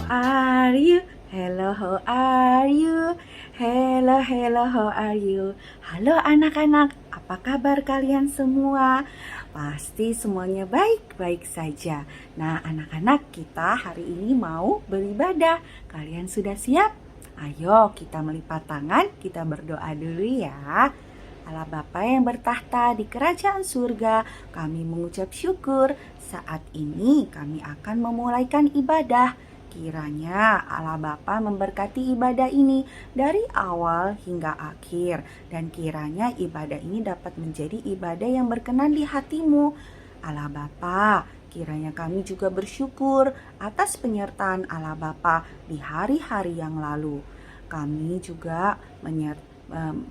are you? Hello, how are you? Hello, hello, how are you? Halo anak-anak, apa kabar kalian semua? Pasti semuanya baik-baik saja. Nah, anak-anak, kita hari ini mau beribadah. Kalian sudah siap? Ayo kita melipat tangan, kita berdoa dulu ya. Allah Bapa yang bertahta di kerajaan surga, kami mengucap syukur. Saat ini kami akan memulaikan ibadah. Kiranya Allah Bapa memberkati ibadah ini dari awal hingga akhir. Dan kiranya ibadah ini dapat menjadi ibadah yang berkenan di hatimu. Allah Bapa, kiranya kami juga bersyukur atas penyertaan Allah Bapa di hari-hari yang lalu. Kami juga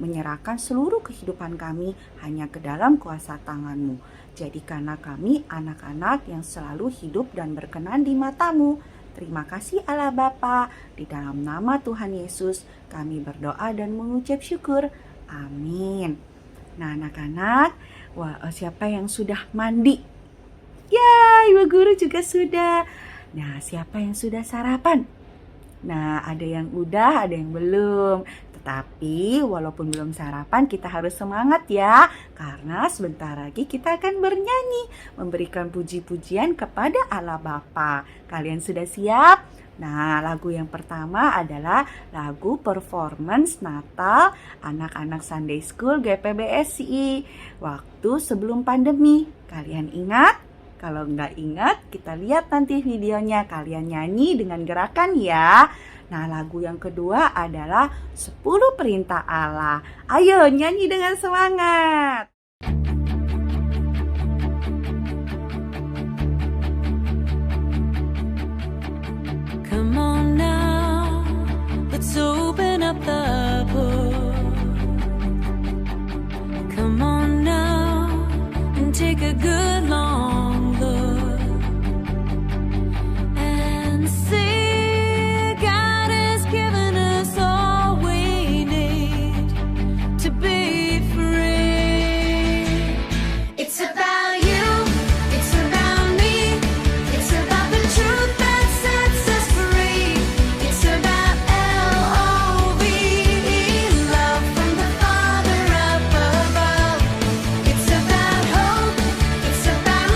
menyerahkan seluruh kehidupan kami hanya ke dalam kuasa tangan-Mu. Jadikanlah kami anak-anak yang selalu hidup dan berkenan di mata-Mu. Terima kasih Allah Bapa. Di dalam nama Tuhan Yesus kami berdoa dan mengucap syukur. Amin. Nah anak-anak, siapa yang sudah mandi? Ya, Ibu Guru juga sudah. Nah, siapa yang sudah sarapan? Nah, ada yang udah, ada yang belum. Tetapi walaupun belum sarapan, kita harus semangat ya. Karena sebentar lagi kita akan bernyanyi, memberikan puji-pujian kepada Allah Bapa. Kalian sudah siap? Nah, lagu yang pertama adalah lagu performance Natal anak-anak Sunday School GPBSI waktu sebelum pandemi. Kalian ingat? Kalau nggak ingat, kita lihat nanti videonya. Kalian nyanyi dengan gerakan ya. Nah, lagu yang kedua adalah 10 Perintah Allah. Ayo nyanyi dengan semangat. Come on now, let's open up the book. Come on now and take a good long look and see God has given us all we need to be free. It's about you, it's about me, it's about the truth that sets us free. It's about L-O-V-E, love from the Father up above. It's about hope, it's about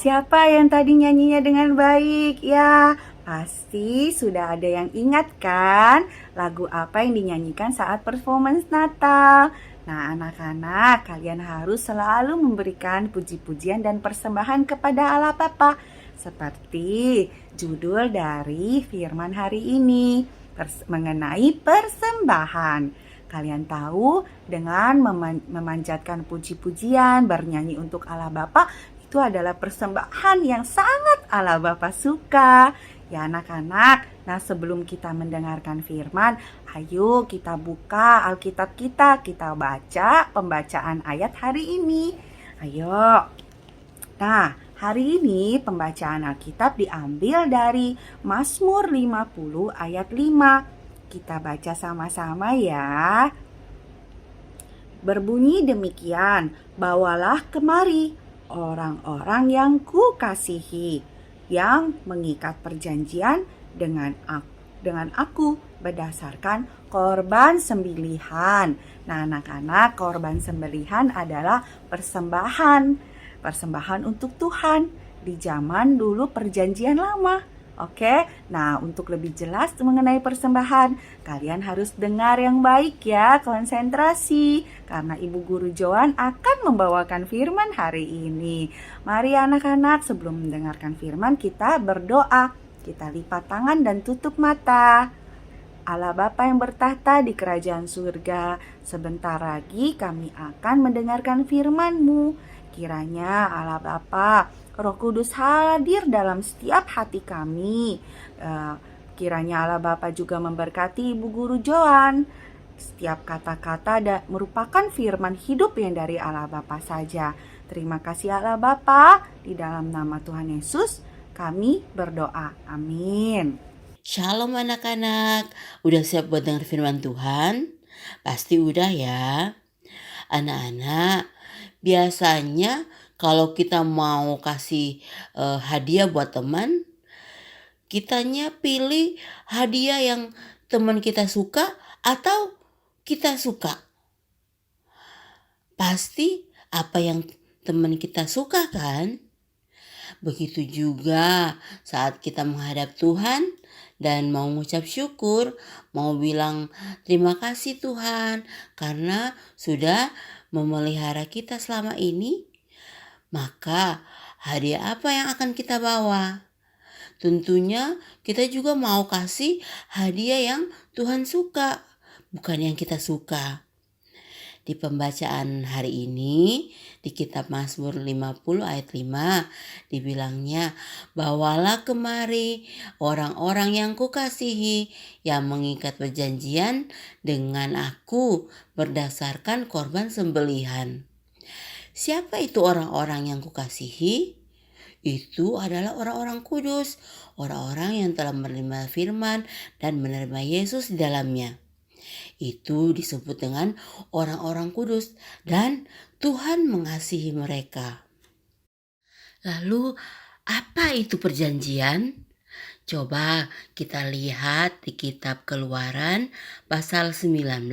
Siapa yang tadi nyanyinya dengan baik? Ya, pasti sudah ada yang ingat kan lagu apa yang dinyanyikan saat performance Natal. Nah, anak-anak, kalian harus selalu memberikan puji-pujian dan persembahan kepada Allah Bapa. Seperti judul dari firman hari ini, mengenai persembahan. Kalian tahu, dengan memanjatkan puji-pujian, bernyanyi untuk Allah Bapa, itu adalah persembahan yang sangat Allah Bapa suka. Ya anak-anak, nah sebelum kita mendengarkan firman, ayo kita buka Alkitab kita baca pembacaan ayat hari ini. Ayo. Nah, hari ini pembacaan Alkitab diambil dari Mazmur 50 ayat 5. Kita baca sama-sama ya. Berbunyi demikian, bawalah kemari orang-orang yang kukasihi, yang mengikat perjanjian dengan aku berdasarkan korban sembelihan. Nah, anak-anak, korban sembelihan adalah persembahan untuk Tuhan di zaman dulu perjanjian lama. Oke, nah untuk lebih jelas mengenai persembahan, kalian harus dengar yang baik ya, konsentrasi. Karena Ibu Guru Joan akan membawakan firman hari ini. Mari anak-anak, sebelum mendengarkan firman kita berdoa. Kita lipat tangan dan tutup mata. Allah Bapa yang bertahta di kerajaan surga, sebentar lagi kami akan mendengarkan firman-Mu. Kiranya Allah Bapa, Roh Kudus hadir dalam setiap hati kami. Kiranya Allah Bapa juga memberkati Ibu Guru Joan. Setiap kata-kata merupakan firman hidup yang dari Allah Bapa saja. Terima kasih Allah Bapa, di dalam nama Tuhan Yesus kami berdoa. Amin. Shalom anak-anak, udah siap buat dengar firman Tuhan? Pasti udah ya. Anak-anak, biasanya kalau kita mau kasih hadiah buat teman, kitanya pilih hadiah yang teman kita suka atau kita suka. Pasti apa yang teman kita suka kan? Begitu juga saat kita menghadap Tuhan dan mau mengucap syukur, mau bilang terima kasih Tuhan karena sudah memelihara kita selama ini, maka hadiah apa yang akan kita bawa? Tentunya kita juga mau kasih hadiah yang Tuhan suka, bukan yang kita suka. Di pembacaan hari ini, di kitab Mazmur 50 ayat 5, dibilangnya, bawalah kemari orang-orang yang kukasihi, yang mengikat perjanjian dengan aku berdasarkan korban sembelihan. Siapa itu orang-orang yang kukasihi? Itu adalah orang-orang kudus, orang-orang yang telah menerima firman dan menerima Yesus di dalamnya. Itu disebut dengan orang-orang kudus dan Tuhan mengasihi mereka. Lalu apa itu perjanjian? Coba kita lihat di kitab Keluaran pasal 19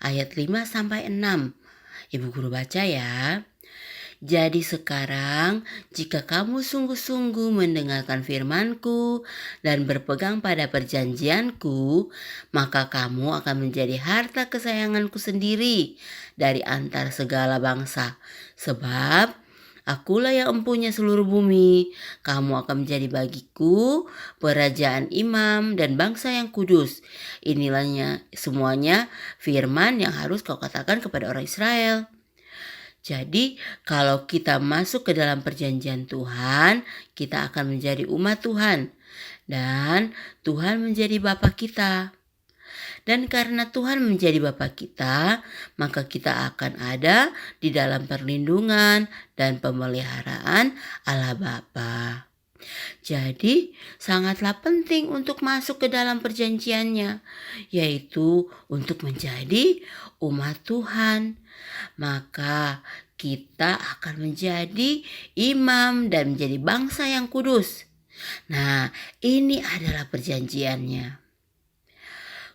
ayat 5 sampai 6. Ibu Guru baca ya. Jadi sekarang, jika kamu sungguh-sungguh mendengarkan firman-Ku dan berpegang pada perjanjian-Ku, maka kamu akan menjadi harta kesayangan-Ku sendiri dari antara segala bangsa. Sebab akulah yang empunya seluruh bumi. Kamu akan menjadi bagiku kerajaan imam dan bangsa yang kudus. Inilah semuanya firman yang harus kau katakan kepada orang Israel. Jadi kalau kita masuk ke dalam perjanjian Tuhan, kita akan menjadi umat Tuhan. Dan Tuhan menjadi Bapa kita. Dan karena Tuhan menjadi Bapa kita, maka kita akan ada di dalam perlindungan dan pemeliharaan Allah Bapa. Jadi sangatlah penting untuk masuk ke dalam perjanjiannya, yaitu untuk menjadi umat Tuhan. Maka kita akan menjadi imam dan menjadi bangsa yang kudus. Nah, ini adalah perjanjiannya.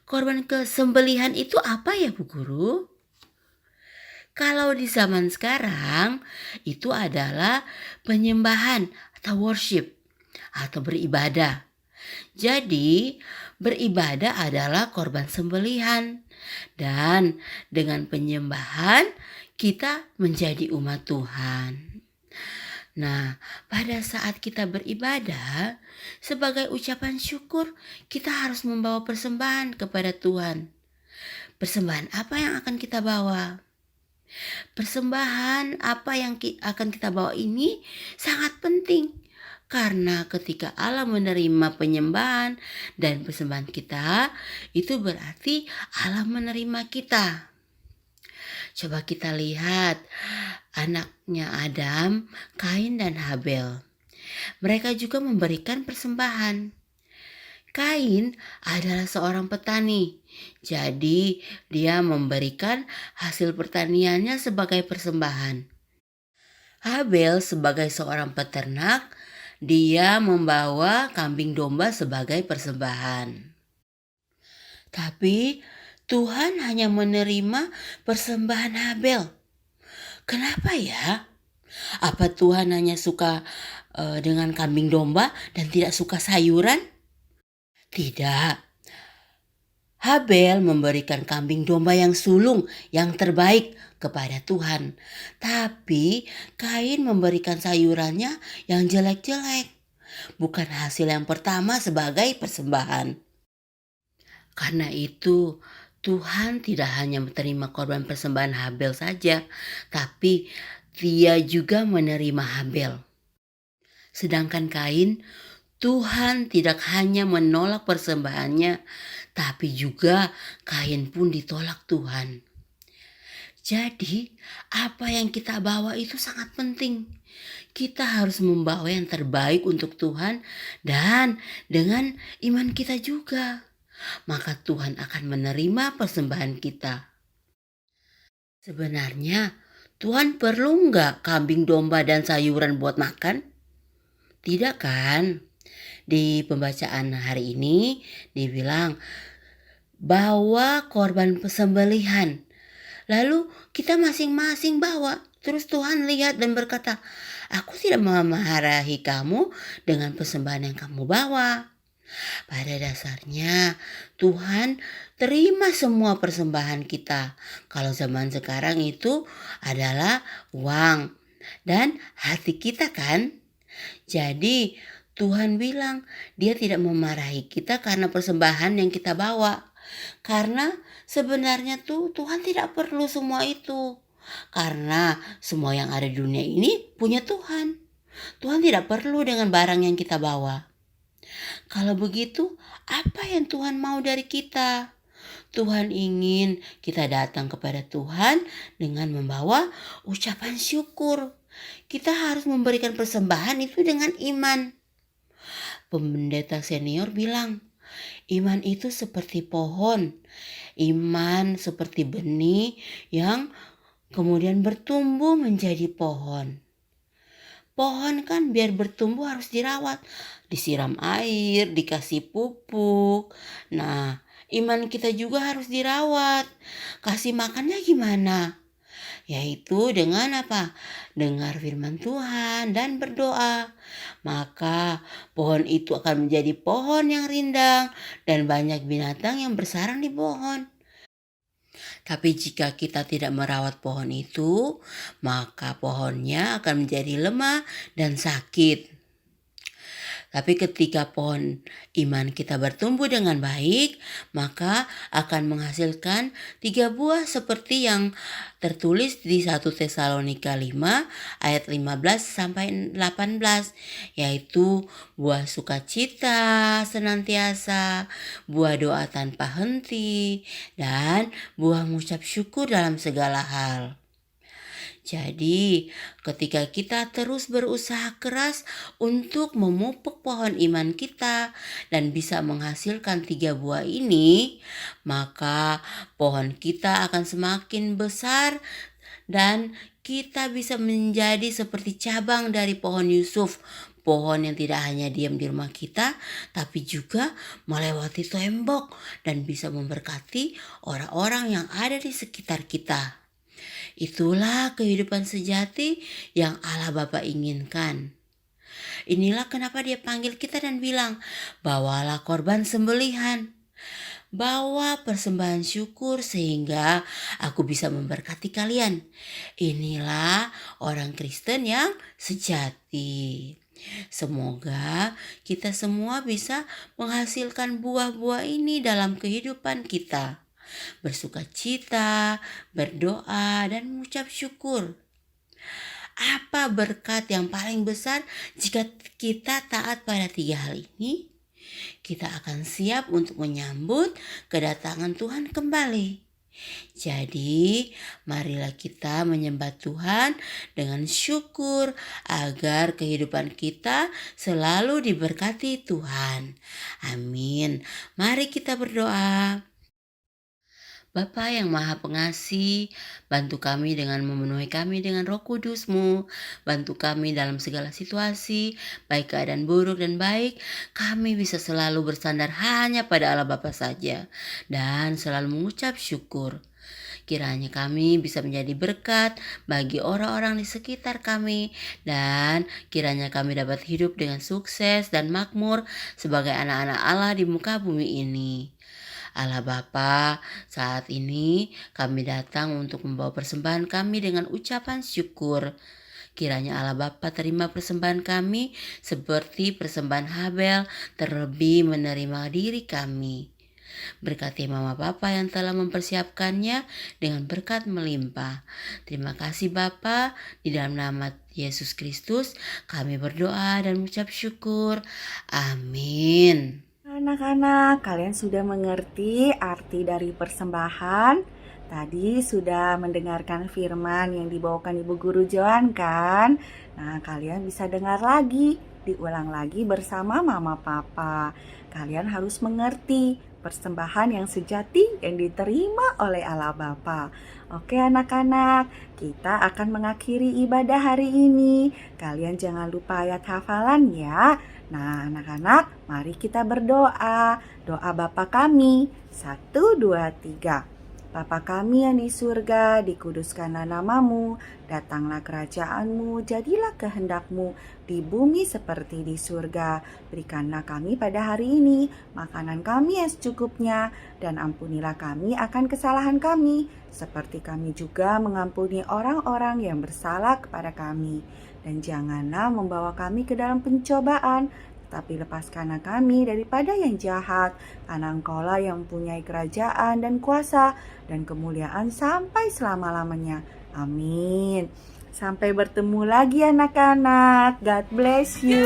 Korban kesembelihan itu apa ya Bu Guru? Kalau di zaman sekarang itu adalah penyembahan atau worship atau beribadah. Jadi, beribadah adalah korban sembelihan dan dengan penyembahan kita menjadi umat Tuhan. Nah, pada saat kita beribadah, sebagai ucapan syukur, kita harus membawa persembahan kepada Tuhan. Persembahan apa yang akan kita bawa? Persembahan apa yang akan kita bawa ini sangat penting. Karena ketika Allah menerima penyembahan dan persembahan kita, itu berarti Allah menerima kita. Coba kita lihat anaknya Adam, Kain dan Habel. Mereka juga memberikan persembahan. Kain adalah seorang petani, jadi dia memberikan hasil pertaniannya sebagai persembahan. Habel sebagai seorang peternak, dia membawa kambing domba sebagai persembahan. Tapi Tuhan hanya menerima persembahan Habel. Kenapa ya? Apa Tuhan hanya suka dengan kambing domba dan tidak suka sayuran? Tidak. Habel memberikan kambing domba yang sulung, yang terbaik kepada Tuhan. Tapi Kain memberikan sayurannya yang jelek-jelek. Bukan hasil yang pertama sebagai persembahan. Karena itu Tuhan tidak hanya menerima korban persembahan Habel saja, tapi Dia juga menerima Habel. Sedangkan Kain, Tuhan tidak hanya menolak persembahannya, tapi juga Kain pun ditolak Tuhan. Jadi, apa yang kita bawa itu sangat penting. Kita harus membawa yang terbaik untuk Tuhan dan dengan iman kita juga. Maka Tuhan akan menerima persembahan kita. Sebenarnya, Tuhan perlu nggak kambing domba dan sayuran buat makan? Tidak kan? Di pembacaan hari ini dibilang bawa korban sembelihan. Lalu kita masing-masing bawa. Terus Tuhan lihat dan berkata, aku tidak memarahi kamu dengan persembahan yang kamu bawa. Pada dasarnya Tuhan terima semua persembahan kita. Kalau zaman sekarang itu adalah uang dan hati kita kan. Jadi Tuhan bilang Dia tidak memarahi kita karena persembahan yang kita bawa. Karena sebenarnya Tuhan tidak perlu semua itu. Karena semua yang ada di dunia ini punya Tuhan. Tuhan tidak perlu dengan barang yang kita bawa. Kalau begitu, apa yang Tuhan mau dari kita? Tuhan ingin kita datang kepada Tuhan dengan membawa ucapan syukur. Kita harus memberikan persembahan itu dengan iman. Pendeta senior bilang, iman itu seperti pohon. Iman seperti benih yang kemudian bertumbuh menjadi pohon. Pohon kan biar bertumbuh harus dirawat, disiram air, dikasih pupuk. Nah, iman kita juga harus dirawat. Kasih makannya gimana? Yaitu dengan apa? Dengar firman Tuhan dan berdoa. Maka pohon itu akan menjadi pohon yang rindang dan banyak binatang yang bersarang di pohon. Tapi jika kita tidak merawat pohon itu, maka pohonnya akan menjadi lemah dan sakit. Tapi ketika pohon iman kita bertumbuh dengan baik, maka akan menghasilkan 3 buah seperti yang tertulis di 1 Tesalonika 5 ayat 15 sampai 18, yaitu buah sukacita senantiasa, buah doa tanpa henti, dan buah mengucap syukur dalam segala hal. Jadi, ketika kita terus berusaha keras untuk memupuk pohon iman kita dan bisa menghasilkan 3 buah ini, maka pohon kita akan semakin besar dan kita bisa menjadi seperti cabang dari pohon Yusuf. Pohon yang tidak hanya diam di rumah kita, tapi juga melewati tembok dan bisa memberkati orang-orang yang ada di sekitar kita. Itulah kehidupan sejati yang Allah Bapa inginkan. Inilah kenapa Dia panggil kita dan bilang, bawalah korban sembelihan. Bawa persembahan syukur sehingga aku bisa memberkati kalian. Inilah orang Kristen yang sejati. Semoga kita semua bisa menghasilkan buah-buah ini dalam kehidupan kita. Bersukacita, berdoa, dan mengucap syukur. Apa berkat yang paling besar jika kita taat pada 3 hal ini? Kita akan siap untuk menyambut kedatangan Tuhan kembali. Jadi, marilah kita menyembah Tuhan dengan syukur agar kehidupan kita selalu diberkati Tuhan. Amin. Mari kita berdoa. Bapa yang Maha Pengasih, bantu kami dengan memenuhi kami dengan Roh Kudus-Mu. Bantu kami dalam segala situasi, baik keadaan buruk dan baik, kami bisa selalu bersandar hanya pada Allah Bapa saja dan selalu mengucap syukur. Kiranya kami bisa menjadi berkat bagi orang-orang di sekitar kami dan kiranya kami dapat hidup dengan sukses dan makmur sebagai anak-anak Allah di muka bumi ini. Allah Bapa, saat ini kami datang untuk membawa persembahan kami dengan ucapan syukur. Kiranya Allah Bapa terima persembahan kami seperti persembahan Habel, terlebih menerima diri kami. Berkati Mama Papa yang telah mempersiapkannya dengan berkat melimpah. Terima kasih Bapa, di dalam nama Yesus Kristus kami berdoa dan mengucap syukur. Amin. Anak-anak, kalian sudah mengerti arti dari persembahan? Tadi sudah mendengarkan firman yang dibawakan Ibu Guru Joan kan? Nah, kalian bisa dengar lagi, diulang lagi bersama Mama Papa. Kalian harus mengerti persembahan yang sejati yang diterima oleh Allah Bapa. Oke anak-anak, kita akan mengakhiri ibadah hari ini. Kalian jangan lupa ayat hafalan ya. Nah anak-anak, mari kita berdoa. Doa Bapa kami. 1, 2, 3. Bapa kami yang di surga, dikuduskanlah namamu, datanglah kerajaanmu, jadilah kehendakmu di bumi seperti di surga. Berikanlah kami pada hari ini makanan kami yang secukupnya, dan ampunilah kami akan kesalahan kami, seperti kami juga mengampuni orang-orang yang bersalah kepada kami. Dan janganlah membawa kami ke dalam pencobaan, tapi lepaskanlah kami daripada yang jahat, karena Engkaulah yang mempunyai kerajaan dan kuasa dan kemuliaan sampai selama-lamanya. Amin. Sampai bertemu lagi anak-anak. God bless you.